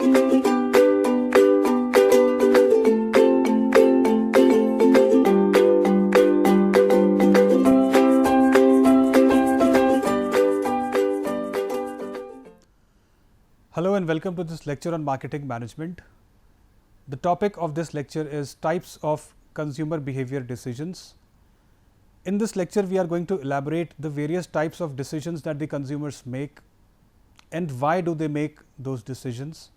Hello and welcome to this lecture on marketing management. The topic of this lecture is types of consumer behavior decisions. In this lecture, we are going to elaborate the various types of decisions that the consumers make and why do they make those decisions.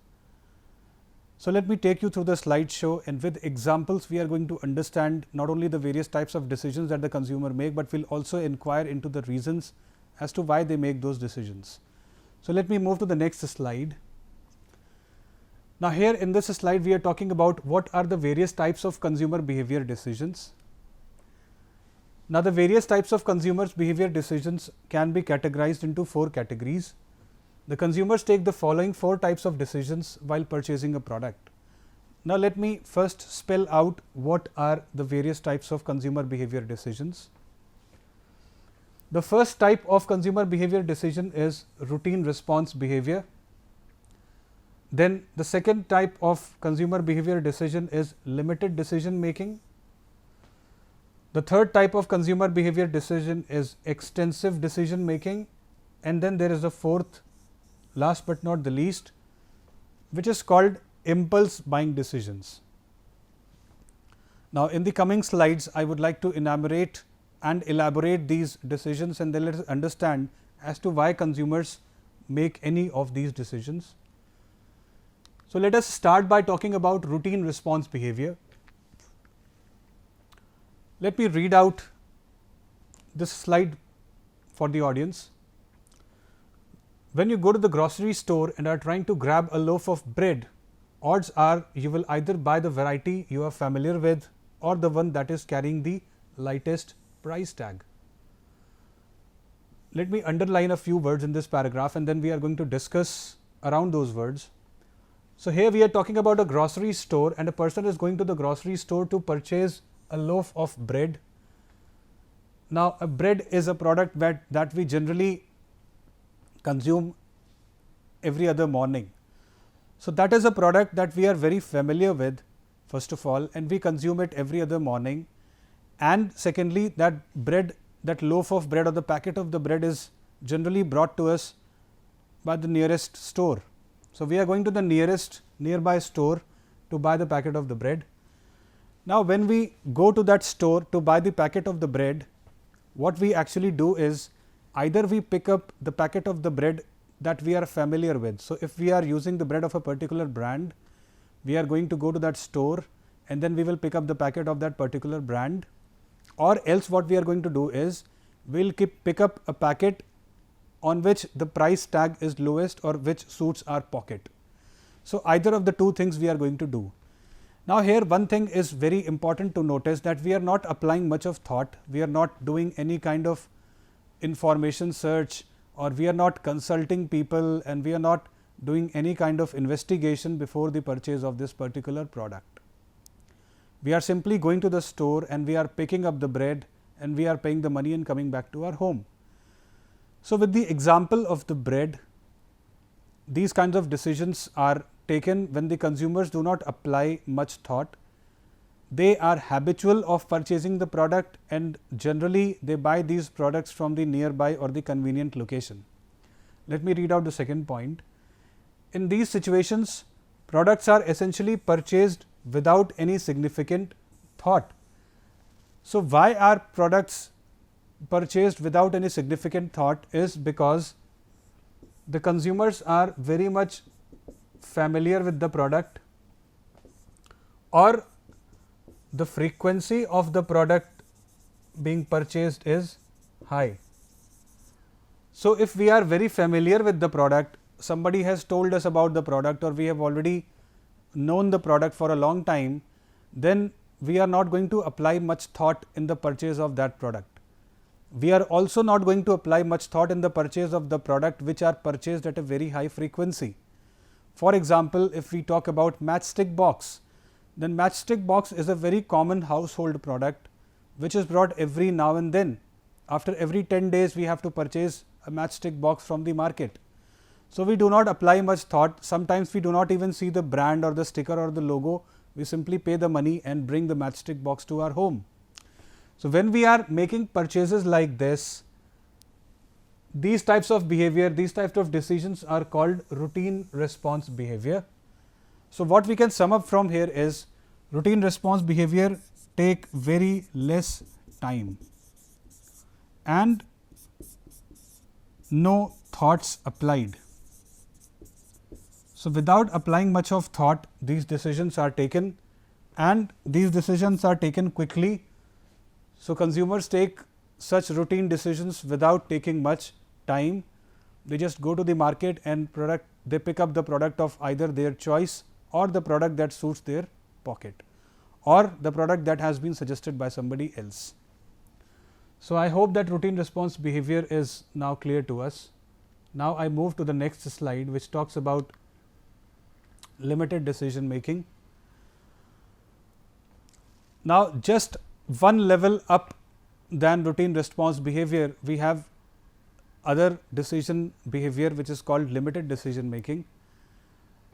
So, let me take you through the slideshow, and with examples we are going to understand not only the various types of decisions that the consumer make, but we will also inquire into the reasons as to why they make those decisions. So, let me move to the next slide. Now, here in this slide we are talking about what are the various types of consumer behavior decisions. Now, the various types of consumers behavior decisions can be categorized into 4 categories. The consumers take the following 4 types of decisions while purchasing a product. Now, let me first spell out what are the various types of consumer behavior decisions. The first type of consumer behavior decision is routine response behavior. Then the second type of consumer behavior decision is limited decision making. The third type of consumer behavior decision is extensive decision making, and then there is a fourth, last but not the least, which is called impulse buying decisions. Now, in the coming slides I would like to enumerate and elaborate these decisions, and then let us understand as to why consumers make any of these decisions. So, let us start by talking about routine response behavior. Let me read out this slide for the audience. When you go to the grocery store and are trying to grab a loaf of bread, odds are you will either buy the variety you are familiar with or the one that is carrying the lightest price tag. Let me underline a few words in this paragraph, and then we are going to discuss around those words. So, here we are talking about a grocery store, and a person is going to the grocery store to purchase a loaf of bread. Now, a bread is a product that we generally consume every other morning. So, that is a product that we are very familiar with, first of all, and we consume it every other morning. And secondly, that bread, that loaf of bread or the packet of the bread is generally brought to us by the nearest store. So, we are going to the nearby store to buy the packet of the bread. Now, when we go to that store to buy the packet of the bread, what we actually do is either we pick up the packet of the bread that we are familiar with. So, if we are using the bread of a particular brand, we are going to go to that store and then we will pick up the packet of that particular brand, or else what we are going to do is we will pick up a packet on which the price tag is lowest or which suits our pocket. So, either of the two things we are going to do. Now, here one thing is very important to notice, that we are not applying much of thought, we are not doing any kind of information search, or we are not consulting people, and we are not doing any kind of investigation before the purchase of this particular product. We are simply going to the store and we are picking up the bread and we are paying the money and coming back to our home. So, with the example of the bread, these kinds of decisions are taken when the consumers do not apply much thought. They are habitual of purchasing the product, and generally they buy these products from the nearby or the convenient location. Let me read out the second point. In these situations, products are essentially purchased without any significant thought. So, why are products purchased without any significant thought is because the consumers are very much familiar with the product, or the frequency of the product being purchased is high. So, if we are very familiar with the product, somebody has told us about the product, or we have already known the product for a long time, then we are not going to apply much thought in the purchase of that product. We are also not going to apply much thought in the purchase of the product which are purchased at a very high frequency. For example, if we talk about matchstick box, then matchstick box is a very common household product which is brought every now and then. After every 10 days we have to purchase a matchstick box from the market. So, we do not apply much thought. Sometimes we do not even see the brand or the sticker or the logo. We simply pay the money and bring the matchstick box to our home. So, when we are making purchases like this, these types of behavior, these types of decisions are called routine response behavior. So, what we can sum up from here is routine response behavior take very less time and no thoughts applied. So, without applying much of thought, these decisions are taken and these decisions are taken quickly. So, consumers take such routine decisions without taking much time. They just go to the market and they pick up the product of either their choice or the product that suits their pocket or the product that has been suggested by somebody else. So, I hope that routine response behavior is now clear to us. Now, I move to the next slide, which talks about limited decision making. Now, just one level up than routine response behavior, we have other decision behavior which is called limited decision making.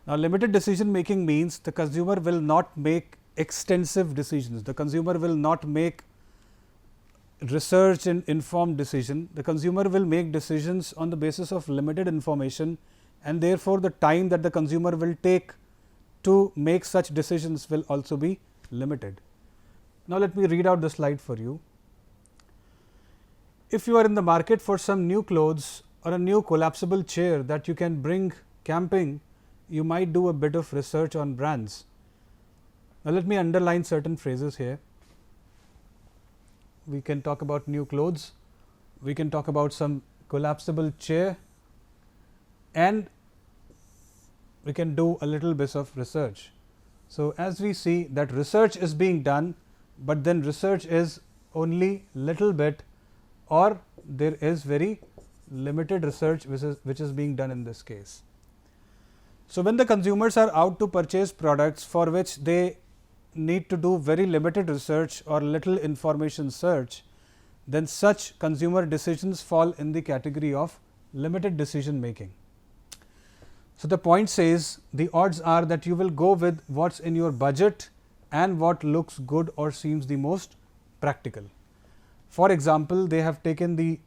Now, limited decision making means the consumer will not make extensive decisions, the consumer will not make research and informed decision, the consumer will make decisions on the basis of limited information, and therefore, the time that the consumer will take to make such decisions will also be limited. Now, let me read out the slide for you. If you are in the market for some new clothes or a new collapsible chair that you can bring camping, you might do a bit of research on brands. Now, let me underline certain phrases here. We can talk about new clothes, we can talk about some collapsible chair, and we can do a little bit of research. So, as we see that research is being done, but then research is only little bit or there is very limited research which is being done in this case. So, when the consumers are out to purchase products for which they need to do very limited research or little information search, then such consumer decisions fall in the category of limited decision making. So, the point says the odds are that you will go with what is in your budget and what looks good or seems the most practical. For example, they have taken the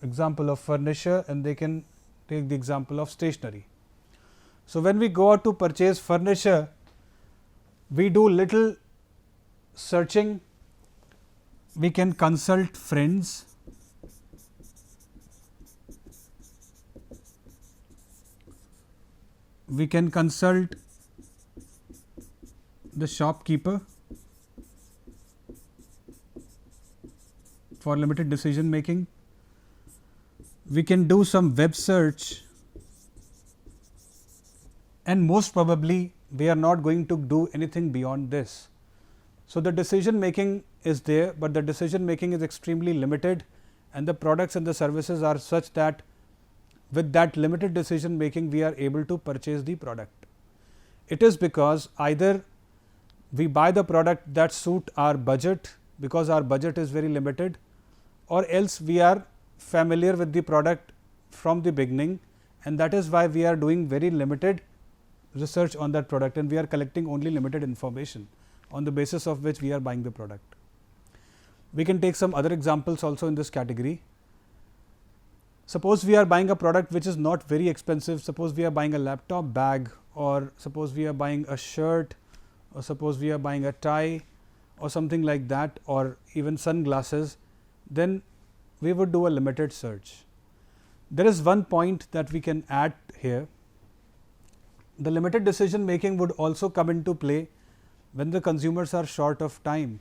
example of furniture and they can take the example of stationery. So, when we go out to purchase furniture, we do little searching, we can consult friends, we can consult the shopkeeper for limited decision making, we can do some web search, and most probably we are not going to do anything beyond this. So, the decision making is there, but the decision making is extremely limited and the products and the services are such that with that limited decision making we are able to purchase the product. It is because either we buy the product that suit our budget because our budget is very limited, or else we are familiar with the product from the beginning, and that is why we are doing very limited research on that product and we are collecting only limited information on the basis of which we are buying the product. We can take some other examples also in this category. Suppose we are buying a product which is not very expensive, suppose we are buying a laptop bag, or suppose we are buying a shirt, or suppose we are buying a tie or something like that, or even sunglasses, then we would do a limited search. There is one point that we can add here. The limited decision making would also come into play when the consumers are short of time.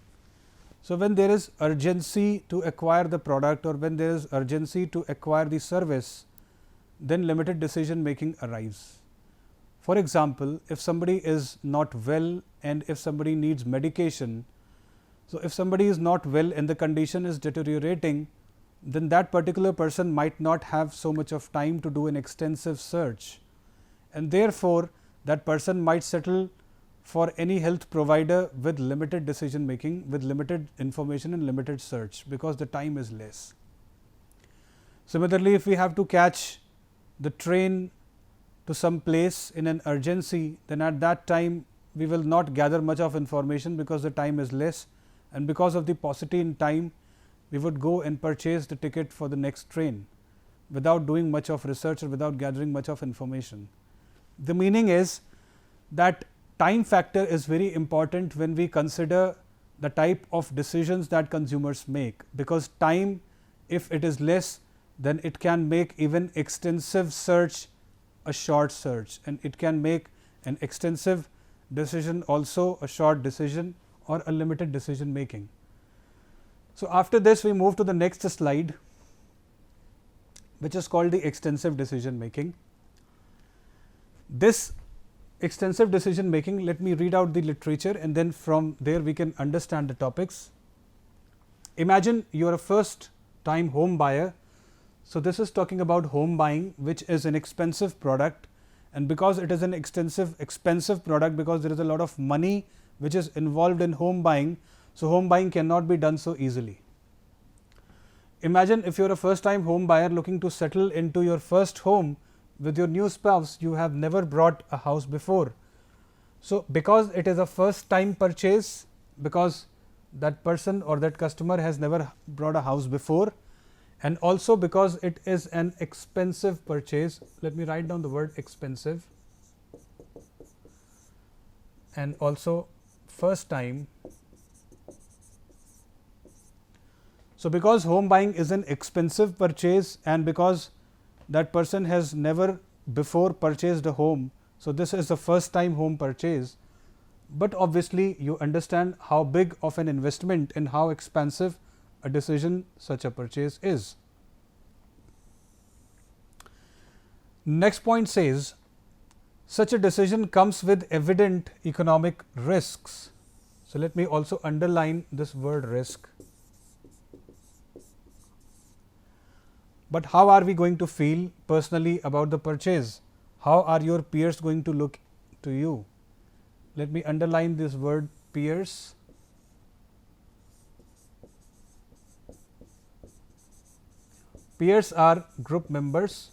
So, when there is urgency to acquire the product or when there is urgency to acquire the service, then limited decision making arrives. For example, if somebody is not well and if somebody needs medication, so if somebody is not well and the condition is deteriorating, then that particular person might not have so much of time to do an extensive search, and therefore, that person might settle for any health provider with limited decision making, with limited information and limited search, because the time is less. Similarly, if we have to catch the train to some place in an urgency, then at that time we will not gather much of information because the time is less, and because of the paucity in time we would go and purchase the ticket for the next train without doing much of research or without gathering much of information. The meaning is that time factor is very important when we consider the type of decisions that consumers make, because time, if it is less, then it can make even extensive search a short search, and it can make an extensive decision also a short decision or a limited decision making. So, after this we move to the next slide, which is called the extensive decision making. This extensive decision making, let me read out the literature and then from there we can understand the topics. Imagine you are a first time home buyer. So, this is talking about home buying, which is an expensive product, and because it is an expensive product, because there is a lot of money which is involved in home buying, so home buying cannot be done so easily. Imagine if you are a first time home buyer looking to settle into your first home with your new spouse, you have never bought a house before. So, because it is a first time purchase, because that person or that customer has never bought a house before, and also because it is an expensive purchase, let me write down the word expensive, and also first time. So, because home buying is an expensive purchase and because that person has never before purchased a home, so this is the first time home purchase, but obviously you understand how big of an investment and how expensive a decision such a purchase is. Next point says, such a decision comes with evident economic risks. So, let me also underline this word risk. But how are we going to feel personally about the purchase? How are your peers going to look to you? Let me underline this word peers. Peers are group members,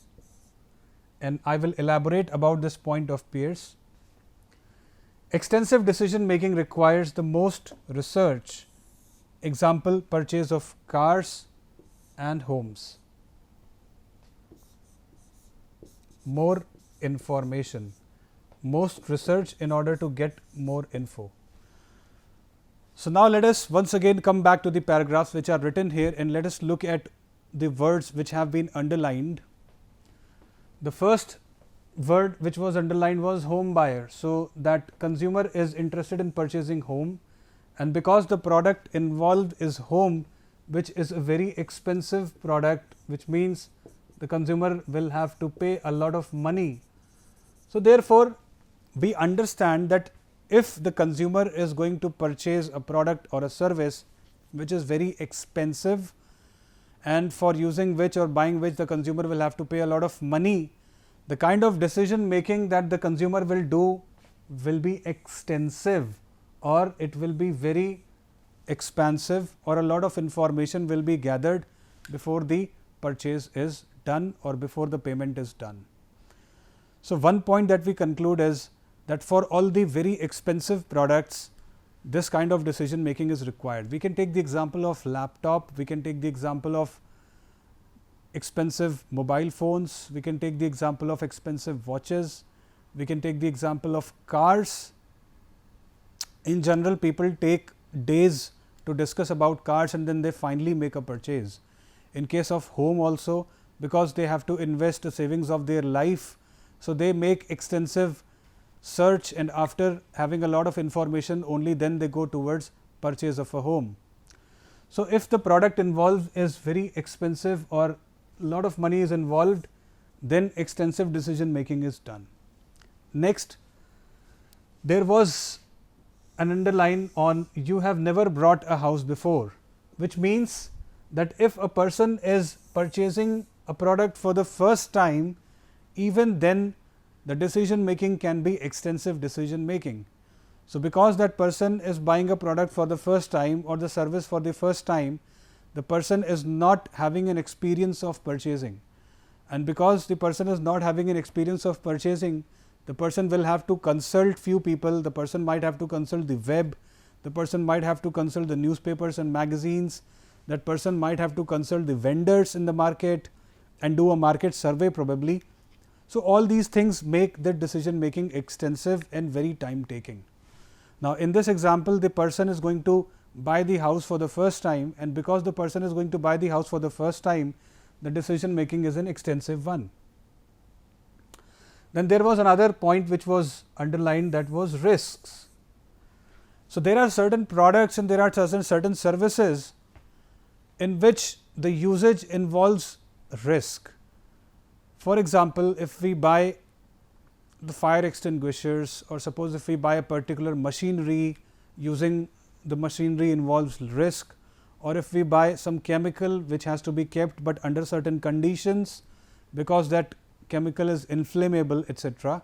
and I will elaborate about this point of peers. Extensive decision making requires the most research. Example, purchase of cars and homes. More information, most research in order to get more info. So, now let us once again come back to the paragraphs which are written here, and let us look at the words which have been underlined. The first word which was underlined was home buyer. So, that consumer is interested in purchasing home, and because the product involved is home, which is a very expensive product, which means the consumer will have to pay a lot of money. So, therefore, we understand that if the consumer is going to purchase a product or a service which is very expensive, and for using which or buying which the consumer will have to pay a lot of money, the kind of decision making that the consumer will do will be extensive, or it will be very expansive, or a lot of information will be gathered before the purchase is done or before the payment is done. So, one point that we conclude is that for all the very expensive products, this kind of decision making is required. We can take the example of laptop, we can take the example of expensive mobile phones, we can take the example of expensive watches, we can take the example of cars. In general, people take days to discuss about cars and then they finally make a purchase. In case of home also, because they have to invest the savings of their life, so they make extensive search, and after having a lot of information only then they go towards purchase of a home. So, if the product involved is very expensive or a lot of money is involved, then extensive decision making is done. Next, there was an underline on you have never bought a house before, which means that if a person is purchasing a product for the first time, even then the decision making can be extensive decision making. So, because that person is buying a product for the first time or the service for the first time, the person is not having an experience of purchasing, and because the person is not having an experience of purchasing, the person will have to consult few people, the person might have to consult the web, the person might have to consult the newspapers and magazines, that person might have to consult the vendors in the market and do a market survey probably. So, all these things make the decision making extensive and very time taking. Now, in this example, the person is going to buy the house for the first time, and because the person is going to buy the house for the first time, the decision making is an extensive one. Then there was another point which was underlined, that was risks. So, there are certain products and there are certain services in which the usage involves risk. For example, if we buy the fire extinguishers, or suppose if we buy a particular machinery, using the machinery involves risk, or if we buy some chemical which has to be kept, but under certain conditions because that chemical is inflammable, etc.,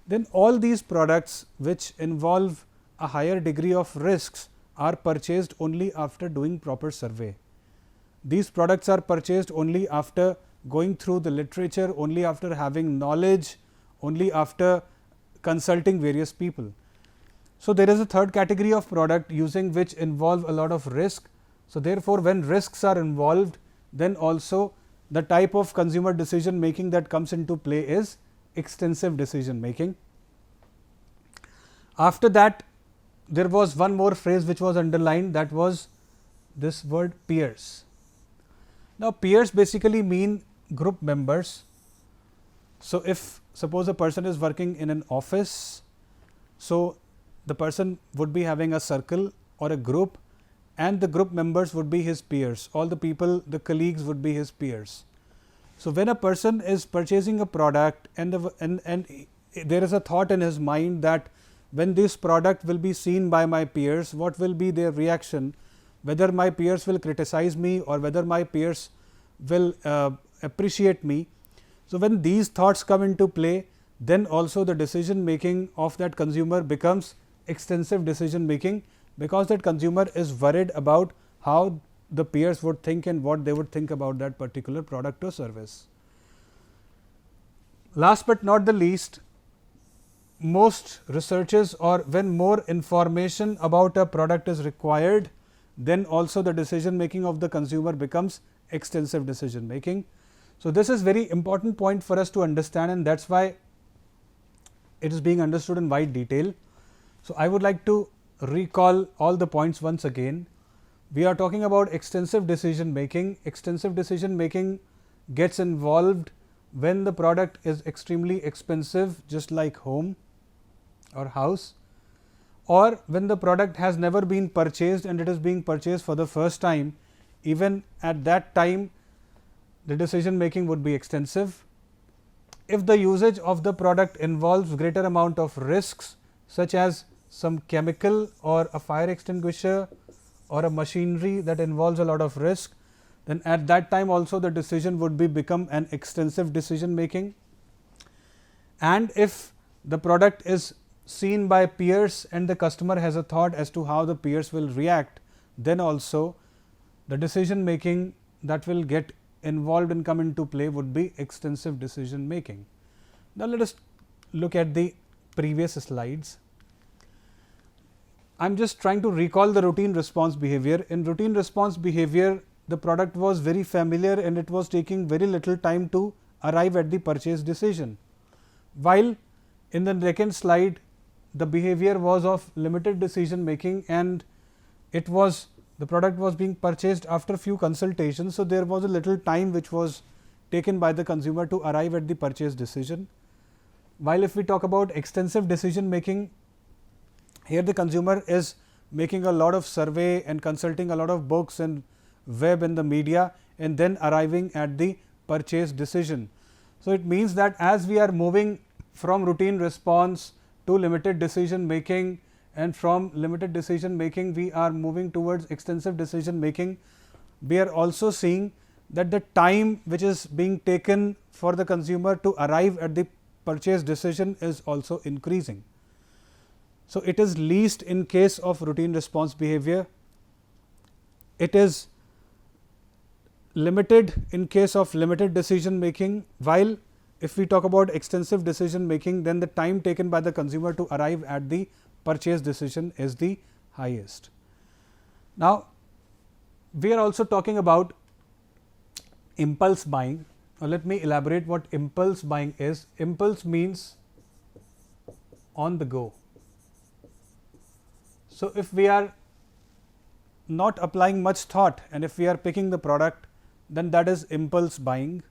then all these products which involve a higher degree of risks are purchased only after doing proper survey. These products are purchased only after going through the literature, only after having knowledge, only after consulting various people. So, there is a third category of product using which involve a lot of risk. So, therefore, when risks are involved, then also the type of consumer decision making that comes into play is extensive decision making. After that, there was one more phrase which was underlined, that was this word peers. Now, peers basically mean group members. So, if suppose a person is working in an office, so the person would be having a circle or a group, and the group members would be his peers, all the people, the colleagues would be his peers. So, when a person is purchasing a product and there is a thought in his mind that when this product will be seen by my peers, what will be their reaction, whether my peers will criticize me or whether my peers will appreciate me. So, when these thoughts come into play, then also the decision making of that consumer becomes extensive decision making, because that consumer is worried about how the peers would think and what they would think about that particular product or service. Last but not the least, most researches, or when more information about a product is required, then also the decision making of the consumer becomes extensive decision making. So, this is very important point for us to understand, and that is why it is being understood in wide detail. So, I would like to recall all the points once again. We are talking about extensive decision making. Extensive decision making gets involved when the product is extremely expensive, just like home or house, or when the product has never been purchased and it is being purchased for the first time. Even at that time, the decision making would be extensive. If the usage of the product involves greater amount of risks, such as some chemical or a fire extinguisher or a machinery that involves a lot of risk, then at that time also the decision would become an extensive decision making. And if the product is seen by peers and the customer has a thought as to how the peers will react, then also the decision making that will get involved and come into play would be extensive decision making. Now, let us look at the previous slides. I am just trying to recall the routine response behavior. In routine response behavior, the product was very familiar and it was taking very little time to arrive at the purchase decision, while in the second slide the behavior was of limited decision making, and it was the product was being purchased after few consultations. So, there was a little time which was taken by the consumer to arrive at the purchase decision. While if we talk about extensive decision making, here the consumer is making a lot of survey and consulting a lot of books and web and the media, and then arriving at the purchase decision. So, it means that as we are moving from routine response to limited decision making, and from limited decision making we are moving towards extensive decision making, we are also seeing that the time which is being taken for the consumer to arrive at the purchase decision is also increasing. So, it is least in case of routine response behavior. It is limited in case of limited decision making, while if we talk about extensive decision making, then the time taken by the consumer to arrive at the purchase decision is the highest. Now, we are also talking about impulse buying. Now, let me elaborate what impulse buying is. Impulse means on the go. So, if we are not applying much thought and if we are picking the product, then that is impulse buying.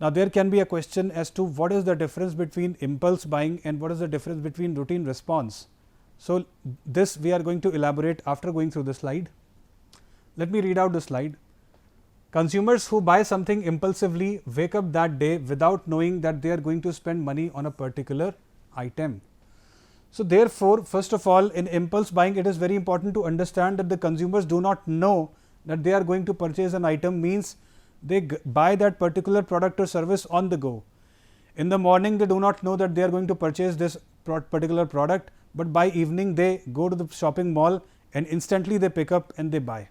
Now, there can be a question as to what is the difference between impulse buying and what is the difference between routine response. So, this we are going to elaborate after going through the slide. Let me read out the slide. Consumers who buy something impulsively wake up that day without knowing that they are going to spend money on a particular item. So, therefore, first of all, in impulse buying, it is very important to understand that the consumers do not know that they are going to purchase an item, means they buy that particular product or service on the go. In the morning, they do not know that they are going to purchase this particular product, but by evening they go to the shopping mall and instantly they pick up and they buy.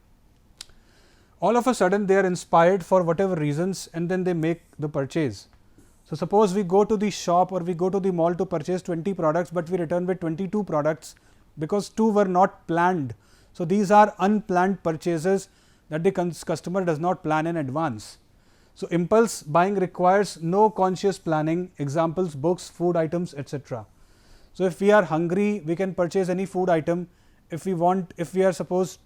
All of a sudden they are inspired for whatever reasons and then they make the purchase. So, suppose we go to the shop or we go to the mall to purchase 20 products, but we return with 22 products because 2 were not planned. So, these are unplanned purchases that the customer does not plan in advance. So, impulse buying requires no conscious planning, examples books, food items, etc. So, if we are hungry, we can purchase any food item. If we are suppose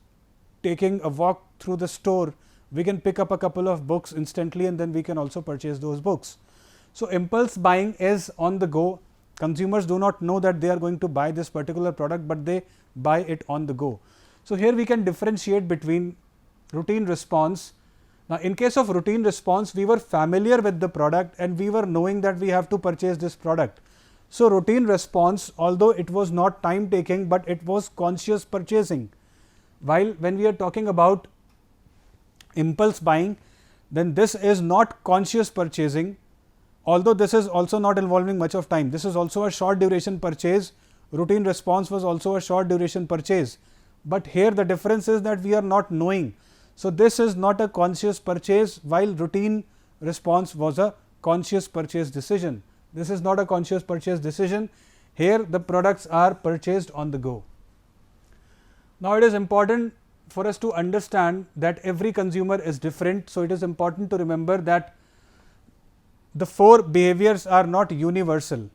taking a walk through the store, we can pick up a couple of books instantly and then we can also purchase those books. So, impulse buying is on the go. Consumers do not know that they are going to buy this particular product, but they buy it on the go. So, here we can differentiate between routine response. Now, in case of routine response, we were familiar with the product and we were knowing that we have to purchase this product. So, routine response, although it was not time taking, but it was conscious purchasing. While when we are talking about impulse buying, then this is not conscious purchasing, although this is also not involving much of time. This is also a short duration purchase. Routine response was also a short duration purchase, but here the difference is that we are not knowing. So, this is not a conscious purchase, while routine response was a conscious purchase decision. This is not a conscious purchase decision. Here the products are purchased on the go. Now, it is important for us to understand that every consumer is different. So, it is important to remember that the 4 behaviors are not universal.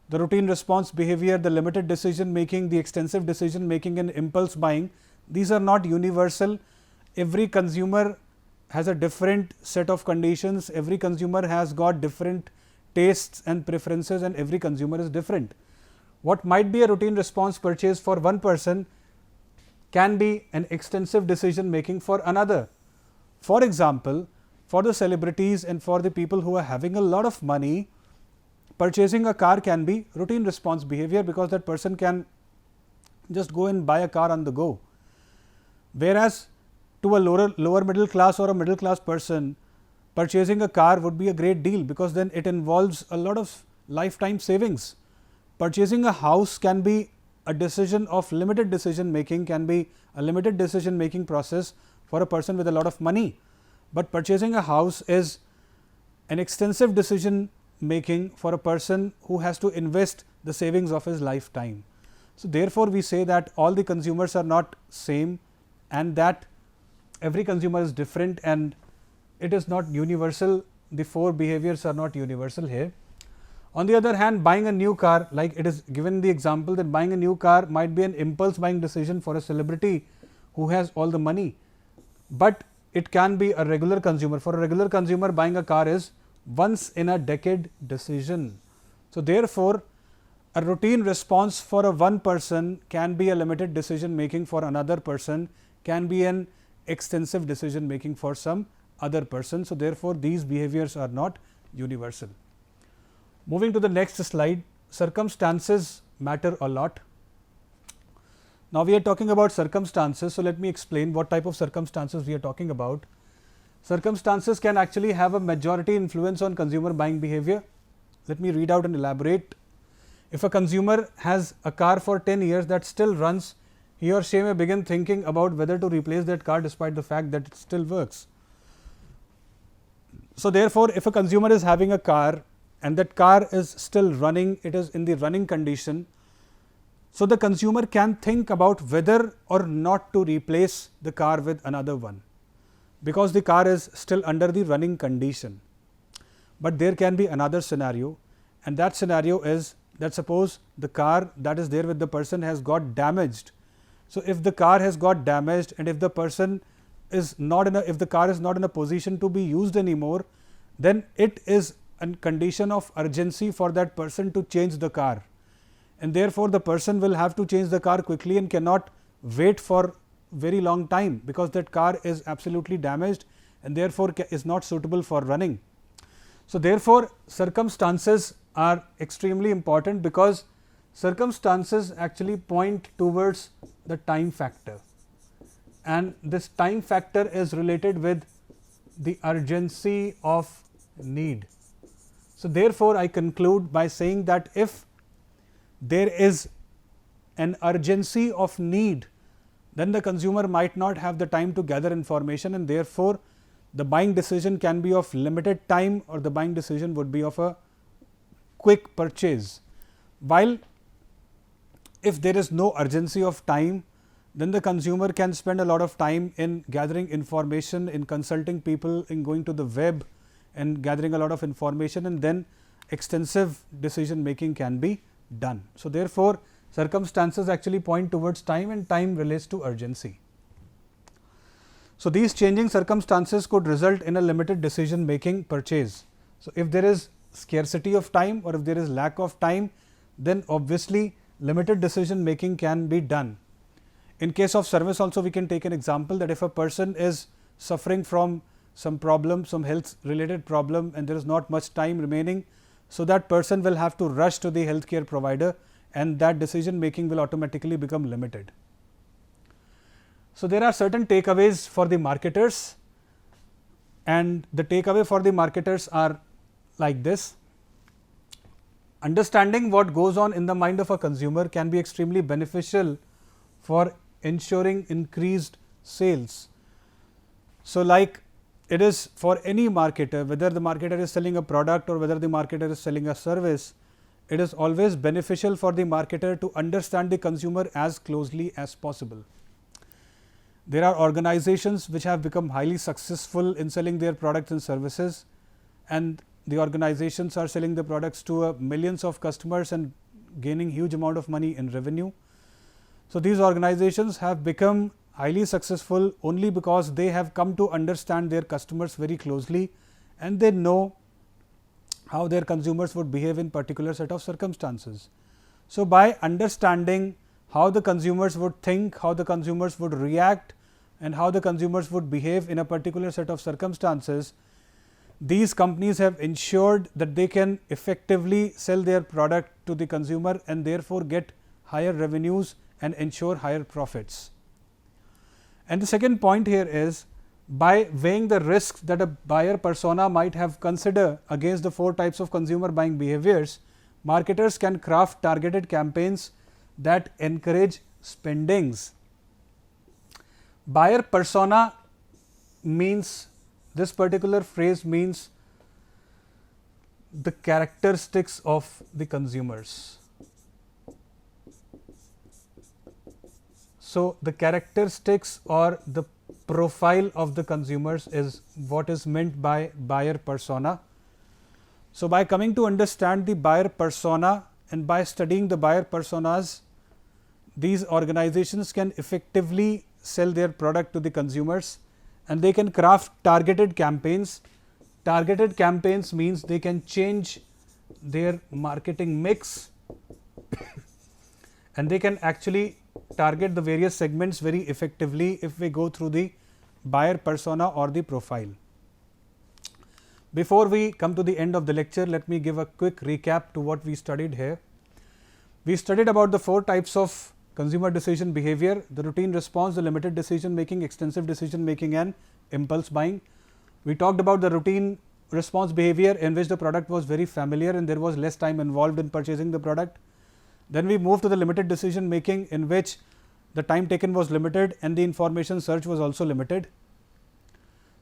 The routine response behavior, the limited decision making, the extensive decision making and impulse buying, these are not universal. Every consumer has a different set of conditions, every consumer has got different tastes and preferences and every consumer is different. What might be a routine response purchase for one person can be an extensive decision making for another. For example, for the celebrities and for the people who are having a lot of money, purchasing a car can be routine response behavior, because that person can just go and buy a car on the go. Whereas, to a lower middle class or a middle class person, purchasing a car would be a great deal, because then it involves a lot of lifetime savings. Purchasing a house can be a decision of limited decision making, can be a limited decision making process for a person with a lot of money, but purchasing a house is an extensive decision making for a person who has to invest the savings of his lifetime. So, therefore, we say that all the consumers are not same and that every consumer is different and it is not universal. The 4 behaviors are not universal here. On the other hand, buying a new car, like it is given the example that buying a new car might be an impulse buying decision for a celebrity who has all the money, but it can be a regular consumer. For a regular consumer, buying a car is once in a decade decision. So, therefore, a routine response for a one person can be a limited decision making for another person, can be an extensive decision making for some other person. So, therefore, these behaviors are not universal. Moving to the next slide, circumstances matter a lot. Now, we are talking about circumstances. So, let me explain what type of circumstances we are talking about. Circumstances can actually have a majority influence on consumer buying behavior. Let me read out and elaborate. If a consumer has a car for 10 years that still runs, he or she may begin thinking about whether to replace that car despite the fact that it still works. So, therefore, if a consumer is having a car and that car is still running, it is in the running condition. So, the consumer can think about whether or not to replace the car with another one, because the car is still under the running condition. But there can be another scenario, and that scenario is that suppose the car that is there with the person has got damaged. So, if the car has got damaged and if the person is not in a, if the car is not in a position to be used anymore, then it is a condition of urgency for that person to change the car, and therefore, the person will have to change the car quickly and cannot wait for very long time, because that car is absolutely damaged and therefore, is not suitable for running. So, therefore, circumstances are extremely important, because circumstances actually point towards the time factor, and this time factor is related with the urgency of need. So, therefore, I conclude by saying that if there is an urgency of need, then the consumer might not have the time to gather information, and therefore, the buying decision can be of limited time, or the buying decision would be of a quick purchase. While if there is no urgency of time, then the consumer can spend a lot of time in gathering information, in consulting people, in going to the web and gathering a lot of information, and then extensive decision making can be done. So, therefore, circumstances actually point towards time, and time relates to urgency. So, these changing circumstances could result in a limited decision making purchase. So, if there is scarcity of time or if there is lack of time, then obviously limited decision making can be done. In case of service also, we can take an example that if a person is suffering from some problem, some health related problem, and there is not much time remaining, so that person will have to rush to the healthcare provider, and that decision making will automatically become limited. So, there are certain takeaways for the marketers, and the takeaway for the marketers are like this. Understanding what goes on in the mind of a consumer can be extremely beneficial for ensuring increased sales. So, like it is for any marketer, whether the marketer is selling a product or whether the marketer is selling a service, it is always beneficial for the marketer to understand the consumer as closely as possible. There are organizations which have become highly successful in selling their products and services, and the organizations are selling the products to millions of customers and gaining huge amount of money in revenue. So, these organizations have become highly successful only because they have come to understand their customers very closely, and they know how their consumers would behave in particular set of circumstances. So, by understanding how the consumers would think, how the consumers would react, and how the consumers would behave in a particular set of circumstances, these companies have ensured that they can effectively sell their product to the consumer and therefore get higher revenues and ensure higher profits. And the second point here is, by weighing the risks that a buyer persona might have considered against the 4 types of consumer buying behaviors, marketers can craft targeted campaigns that encourage spendings. Buyer persona means, this particular phrase means the characteristics of the consumers. So, the characteristics or the profile of the consumers is what is meant by buyer persona. So, by coming to understand the buyer persona and by studying the buyer personas, these organizations can effectively sell their product to the consumers, and they can craft targeted campaigns. Targeted campaigns means they can change their marketing mix and they can actually target the various segments very effectively if we go through the buyer persona or the profile. Before we come to the end of the lecture, let me give a quick recap to what we studied here. We studied about the 4 types of consumer decision behavior: the routine response, the limited decision making, extensive decision making, and impulse buying. We talked about the routine response behavior in which the product was very familiar and there was less time involved in purchasing the product. Then we moved to the limited decision making, in which the time taken was limited and the information search was also limited.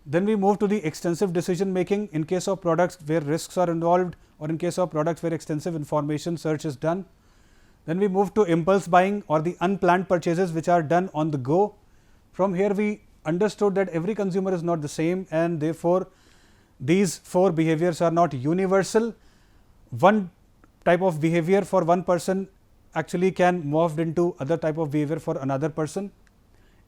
Then we move to the extensive decision making in case of products where risks are involved, or in case of products where extensive information search is done. Then we move to impulse buying or the unplanned purchases which are done on the go. From here we understood that every consumer is not the same, and therefore, these 4 behaviors are not universal. One type of behavior for one person actually can morph into other type of behavior for another person.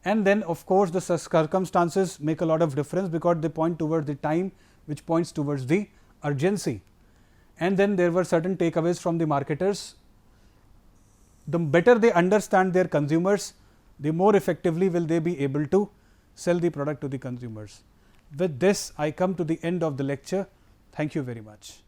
And then of course, the circumstances make a lot of difference, because they point towards the time, which points towards the urgency. And then there were certain takeaways from the marketers. The better they understand their consumers, the more effectively will they be able to sell the product to the consumers. With this, I come to the end of the lecture. Thank you very much.